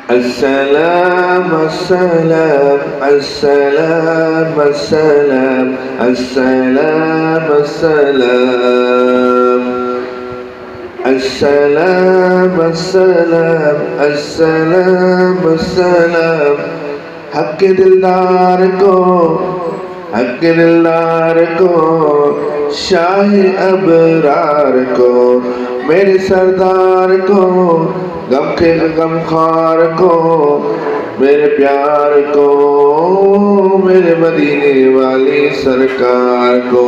السلام السلام السلام السلام السلام السلام السلام السلام السلام السلام حق دلدار کو شاہ ابرار کو میرے سردار کو غم کے غم خوار کو میرے پیار کو میرے مدینے والی سرکار کو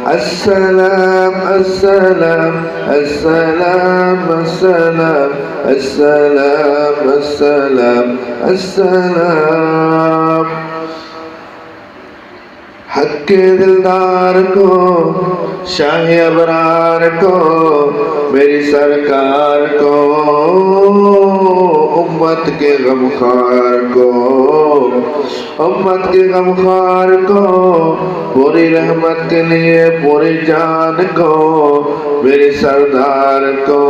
السلام السلام السلام السلام السلام السلام السلام حق کے دلدار کو شاہ ابرار کو میری سرکار کو امت کے غمخوار کو امت کے غمخوار کو پوری رحمت کے لیے پوری جان کو میرے سردار کو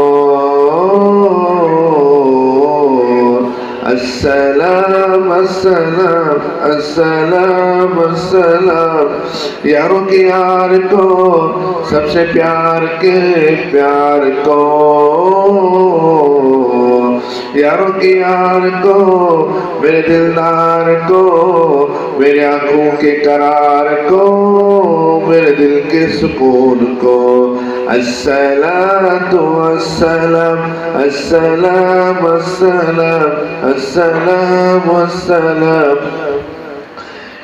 السلام السلام السلام السلام یاروں کے یار کو سب سے پیار کے پیار کو یاروں کے یار کو میرے دلدار کو میرے آنکھوں کے قرار کو میرے دل کے سکون کو الصلاۃ والسلام السلام السلام السلام السلام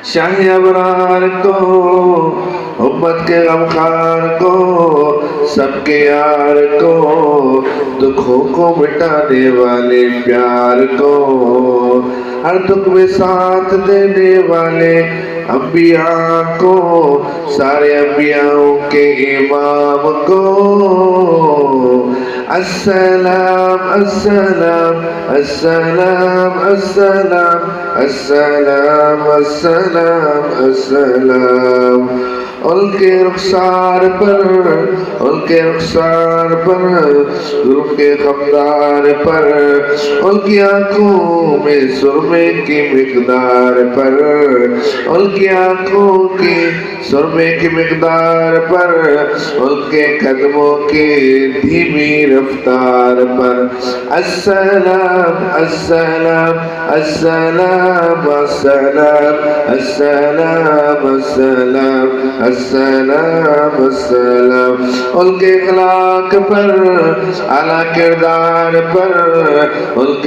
شاہ ابرار کو امت کے غمخوار کو سب کے یار کو دکھوں کو مٹانے والے پیار کو ہر دکھ میں ساتھ دینے والے انبیاء کو سارے انبیاءوں کے امام کو السلام السلام السلام السلام السلام السلام السلام ان کے رخسار پر ان کے رخسار پر ظلم کے خمدار پر ان کی آنکھوں میں سرمے کی مقدار پر ان کی آنکھوں کی سرمے کی مقدار پر ان کے قدموں کی دھیمی رفتار پر السلام السلام السلام السلام السلام السلام السلام السلام ان کے اخلاق پر اعلیٰ کردار پر ان